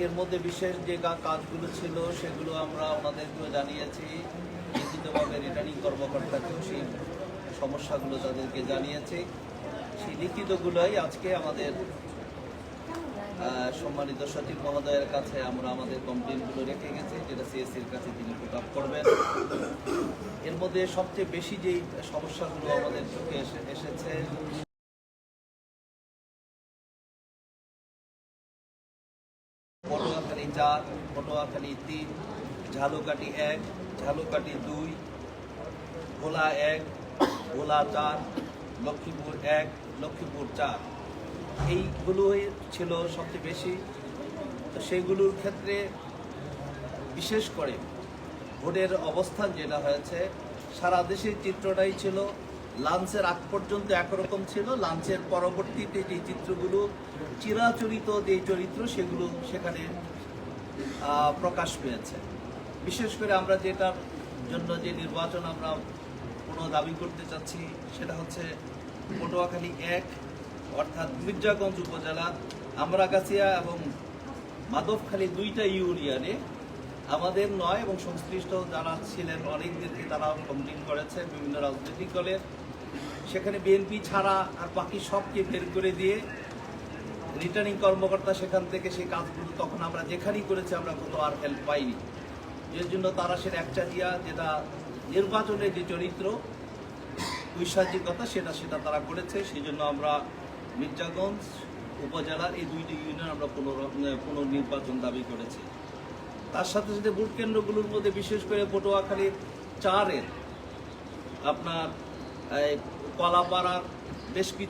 এর মধ্যে বিশেষ যে কাজগুলো ছিল সেগুলো আমরা ওনাদেরকেও জানিয়েছি, লিখিতভাবে রিটার্নিং কর্মকর্তাকেও সেই সমস্যাগুলো তাদেরকে জানিয়েছি। সেই লিখিতগুলোই আজকে আমাদের সম্মানিত সচিব মহোদয়ের কাছে আমরা আমাদের কমপ্লেনগুলো রেখে গেছি, যেটা সিএসসির কাছে তিনি পিক আপ করবেন। এর মধ্যে সবচেয়ে বেশি যেই সমস্যাগুলো আমাদের চোখে এসেছে পটুয়াখালী 4, পটুয়াখালী 3, ঝালুকাঠি 1, ঝালুকাঠি 2, ভোলা 1, ভোলা 4, লক্ষ্মীপুর 1, লক্ষ্মীপুর 4, এইগুলোই ছিল সবচেয়ে বেশি। তো সেইগুলোর ক্ষেত্রে বিশেষ করে ভোটের অবস্থান যেটা হয়েছে, সারা দেশের চিত্রটাই ছিল লাঞ্চের আগ পর্যন্ত একরকম ছিল, লাঞ্চের পরবর্তীতে যে চিত্রগুলো চিরাচরিত যে চরিত্র সেগুলো সেখানে প্রকাশ পেয়েছে। বিশেষ করে আমরা যেটার জন্য যে নির্বাচন আমরা কোনো দাবি করতে চাচ্ছি সেটা হচ্ছে পটুয়াখালী 1 অর্থাৎ মির্জাগঞ্জ উপজেলা আমরাগাছিয়া এবং মাধবখালী 2টা ইউনিয়নে আমাদের নয় এবং সংশ্লিষ্ট যারা ছিলেন অনেকদেরকে তারা কমপ্লেন করেছে বিভিন্ন রাজনৈতিক দলের, সেখানে বিএনপি ছাড়া আর বাকি সবকে বের করে দিয়ে রিটার্নিং কর্মকর্তা সেখান থেকে সেই কাজগুলো তখন আমরা যেখানেই করেছি আমরা কোথাও আর হেল্প পাইনি। এর জন্য তারা সেটা একটা দিয়া যেটা নির্বাচনের যে চরিত্র ঐশাচিকতা সেটা তারা করেছে। সেই জন্য আমরা মির্জাগঞ্জ উপজেলার এই 2টি ইউনিয়ন আমরা পুনর্নির্বাচন দাবি করেছি। তার সাথে সাথে ভোট কেন্দ্রগুলোর মধ্যে বিশেষ করে পটুয়াখালী 4-এর আপনার কলাপাড়ার বেশ কিছু